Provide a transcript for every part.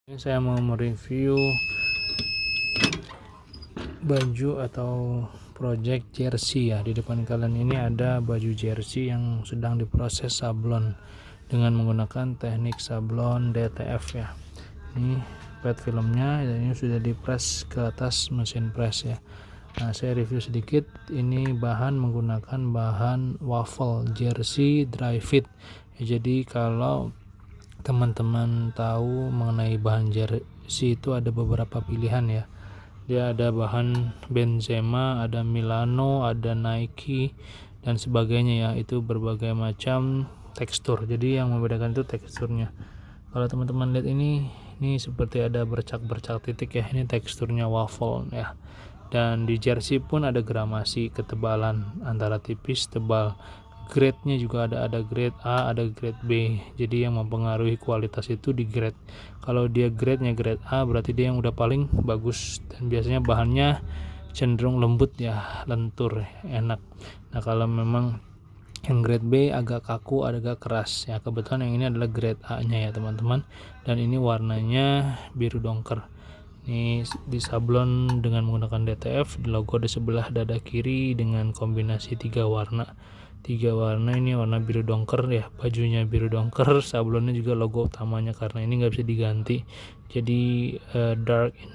Ini saya mau mereview baju atau project jersey ya. Di depan kalian ini ada baju jersey yang sedang diproses sablon dengan menggunakan teknik sablon DTF ya. Ini pet filmnya dan ini sudah dipres ke atas mesin press ya. Nah, saya review sedikit. Ini bahan menggunakan bahan waffle jersey dry fit ya. Jadi kalau teman-teman tahu mengenai bahan jersey itu ada beberapa pilihan ya. Dia ada bahan Benzema, ada Milano, ada Nike dan sebagainya ya. Itu berbagai macam tekstur. Jadi yang membedakan itu teksturnya. Kalau teman-teman lihat ini seperti ada bercak-bercak titik ya. Ini teksturnya waffle ya. Dan di jersey pun ada gramasi ketebalan antara tipis, tebal. Grade-nya juga ada grade A, ada grade B. Jadi yang mempengaruhi kualitas itu di grade. Kalau dia grade-nya grade A berarti dia yang udah paling bagus dan biasanya bahannya cenderung lembut ya, lentur, enak. Nah, kalau memang yang grade B agak kaku, agak keras ya. Kebetulan yang ini adalah grade A-nya ya, teman-teman. Dan ini warnanya biru dongker. Ini disablon dengan menggunakan DTF, di logo di sebelah dada kiri dengan kombinasi tiga warna ini warna biru dongker ya, bajunya biru dongker, sablonnya juga logo utamanya karena ini nggak bisa diganti, jadi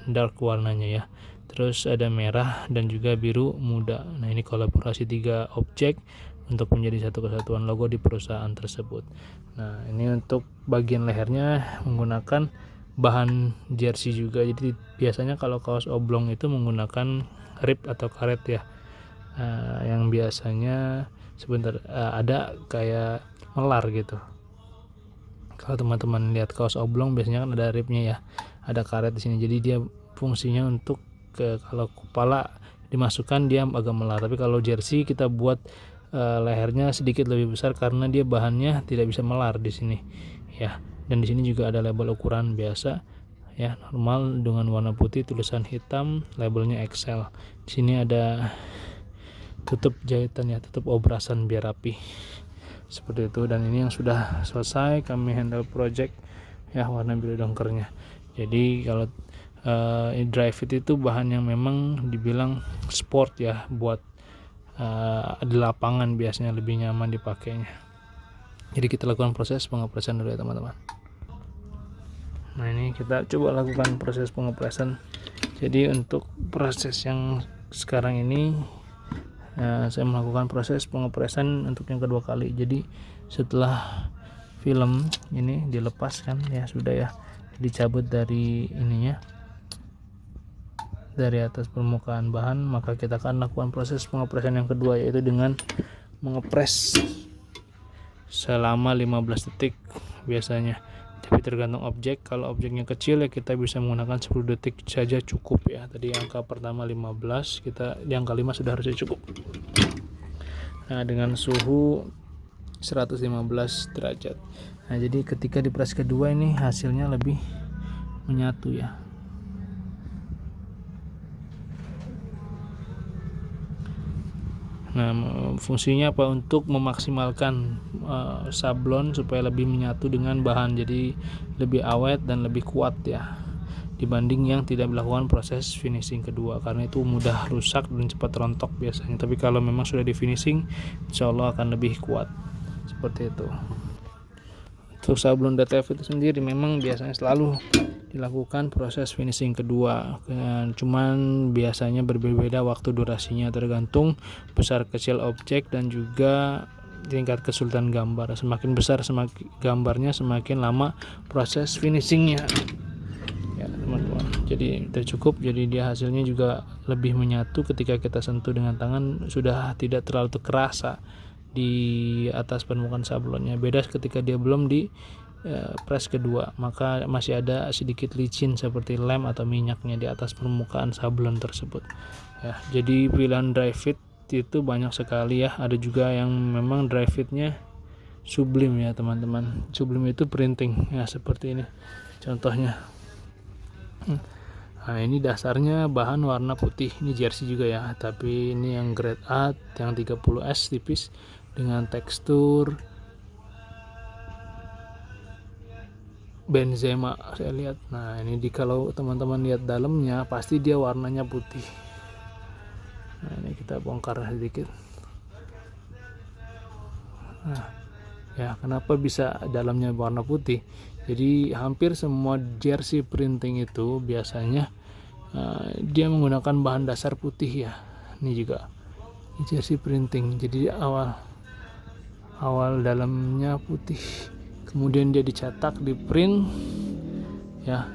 dark warnanya ya. Terus ada merah dan juga biru muda. Nah, ini kolaborasi tiga objek untuk menjadi satu kesatuan logo di perusahaan tersebut. Nah, ini untuk bagian lehernya menggunakan bahan jersey juga. Jadi biasanya kalau kaos oblong itu menggunakan rib atau karet ya. Yang biasanya ada kayak melar gitu. Kalau teman-teman lihat kaos oblong biasanya kan ada ribnya ya, ada karet di sini. Jadi dia fungsinya untuk kalau kepala dimasukkan dia agak melar. Tapi kalau jersey kita buat lehernya sedikit lebih besar karena dia bahannya tidak bisa melar di sini ya. Dan di sini juga ada label ukuran biasa ya, normal dengan warna putih, tulisan hitam, labelnya XL. Di sini ada tutup jahitan ya, tutup obrasan biar rapi seperti itu. Dan ini yang sudah selesai kami handle project ya, warna biru dongkernya. Jadi kalau dry fit itu bahan yang memang dibilang sport ya, buat di lapangan biasanya lebih nyaman dipakainya. Jadi kita lakukan proses pengepresan dulu ya, teman-teman. Nah, ini kita coba lakukan proses pengepresan. Jadi untuk proses yang sekarang ini saya melakukan proses pengepresan untuk yang kedua kali. Jadi setelah film ini dilepaskan ya, sudah ya, dicabut dari ininya, dari atas permukaan bahan, maka kita akan lakukan proses pengepresan yang kedua, yaitu dengan mengepres selama 15 detik biasanya. Tapi tergantung objek. Kalau objeknya kecil ya kita bisa menggunakan 10 detik saja cukup ya. Tadi angka pertama 15, kita di angka 5 sudah harusnya cukup. Nah, dengan suhu 115 derajat. Nah, jadi ketika di press kedua ini hasilnya lebih menyatu ya. Nah, fungsinya apa? Untuk memaksimalkan sablon supaya lebih menyatu dengan bahan, jadi lebih awet dan lebih kuat ya, dibanding yang tidak melakukan proses finishing kedua, karena itu mudah rusak dan cepat rontok biasanya. Tapi kalau memang sudah di finishing, insya Allah akan lebih kuat seperti itu. Untuk sablon DTF itu sendiri memang biasanya selalu dilakukan proses finishing kedua, cuman biasanya berbeda waktu durasinya, tergantung besar kecil objek dan juga tingkat kesulitan gambar. Semakin besar gambarnya, semakin lama proses finishingnya ya, teman-teman. Jadi tidak cukup, jadi dia hasilnya juga lebih menyatu ketika kita sentuh dengan tangan, sudah tidak terlalu terasa di atas permukaan sablonnya. Beda ketika dia belum di press kedua, maka masih ada sedikit licin seperti lem atau minyaknya di atas permukaan sablon tersebut ya. Jadi pilihan dry fit itu banyak sekali ya. Ada juga yang memang dry fitnya sublim ya, teman-teman. Sublim itu printing ya, seperti ini contohnya. Nah, ini dasarnya bahan warna putih, ini jersey juga ya, tapi ini yang grade A yang 30S tipis dengan tekstur Benzema saya lihat. Nah ini kalau teman-teman lihat dalamnya pasti dia warnanya putih. Nah ini kita bongkar sedikit. Nah ya, kenapa bisa dalamnya warna putih? Jadi hampir semua jersey printing itu biasanya dia menggunakan bahan dasar putih ya. Ini juga jersey printing, jadi awal dalamnya putih, kemudian dia dicetak, di print ya,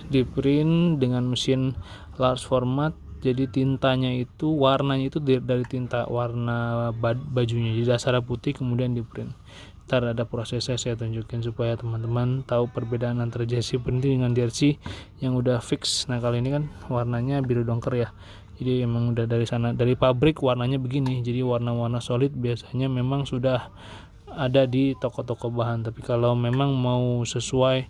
di print dengan mesin large format. Jadi tintanya itu, warnanya itu dari tinta warna bajunya, jadi dasarnya putih kemudian di print. Ntar ada prosesnya saya tunjukin supaya teman-teman tahu perbedaan antara jersey printing dengan jersey yang udah fix. Nah kali ini kan warnanya biru dongker ya, jadi emang udah dari sana, dari pabrik warnanya begini. Jadi warna-warna solid biasanya memang sudah ada di toko-toko bahan, tapi kalau memang mau sesuai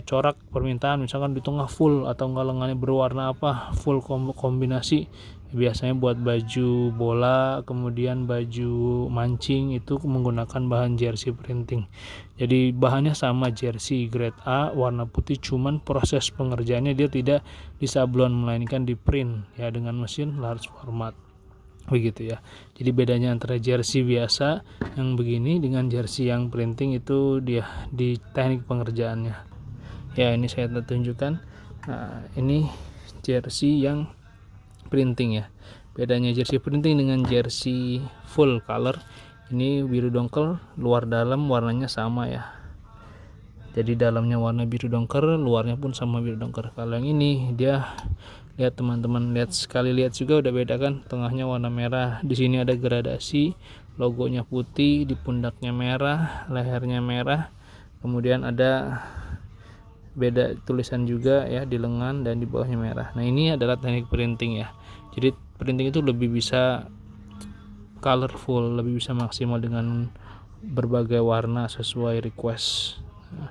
corak permintaan, misalkan di tengah full atau enggak lengannya berwarna apa, full kombinasi, biasanya buat baju bola kemudian baju mancing itu menggunakan bahan jersey printing. Jadi bahannya sama, jersey grade A warna putih, cuman proses pengerjaannya dia tidak disablon melainkan di print ya dengan mesin large format begitu ya. Jadi bedanya antara jersey biasa yang begini dengan jersey yang printing itu dia di teknik pengerjaannya ya. Ini saya tunjukkan. Nah ini jersey yang printing ya. Bedanya jersey printing dengan jersey full color, ini biru dongker, luar dalam warnanya sama ya. Jadi dalamnya warna biru dongker, luarnya pun sama biru dongker. Kalau yang ini dia, lihat teman-teman, lihat sekali lihat juga udah beda kan, tengahnya warna merah, di sini ada gradasi, logonya putih, di pundaknya merah, lehernya merah, kemudian ada beda tulisan juga ya di lengan dan di bawahnya merah. Nah ini adalah teknik printing ya. Jadi printing itu lebih bisa colorful, lebih bisa maksimal dengan berbagai warna sesuai request. Nah,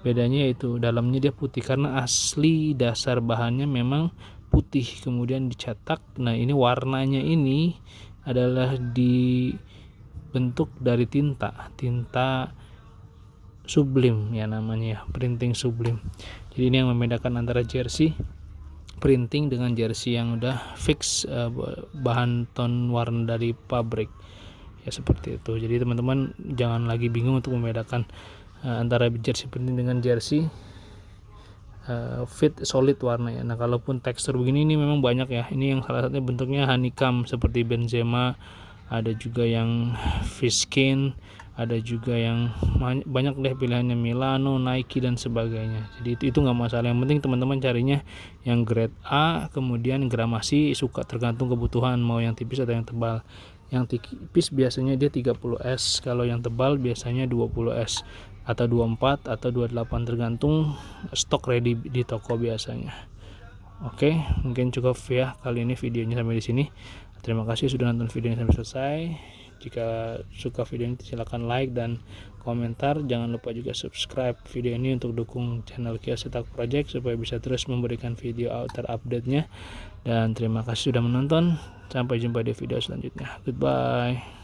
bedanya itu dalamnya dia putih karena asli dasar bahannya memang putih kemudian dicetak. Nah ini warnanya ini adalah dibentuk dari tinta sublim ya namanya ya, printing sublim. Jadi ini yang membedakan antara jersey printing dengan jersey yang udah fix bahan tone warna dari pabrik ya, seperti itu. Jadi teman-teman jangan lagi bingung untuk membedakan antara jersey printing dengan jersey fit solid warna ya. Nah kalaupun tekstur begini ini memang banyak ya. Ini yang salah satunya bentuknya honeycomb seperti Benzema, ada juga yang Fishkin, ada juga yang banyak deh pilihannya, Milano, Nike dan sebagainya. Jadi itu nggak masalah, yang penting teman-teman carinya yang grade A, kemudian gramasi suka tergantung kebutuhan, mau yang tipis atau yang tebal. Yang tipis biasanya dia 30S, kalau yang tebal biasanya 20S atau 24 atau 28 tergantung stok ready di toko biasanya. Oke, mungkin cukup ya kali ini videonya sampai di sini. Terima kasih sudah nonton videonya sampai selesai. Jika suka video ini silahkan like dan komentar. Jangan lupa juga subscribe video ini untuk dukung channel Kios Cetak Project supaya bisa terus memberikan video terupdate-nya. Dan terima kasih sudah menonton. Sampai jumpa di video selanjutnya. Goodbye.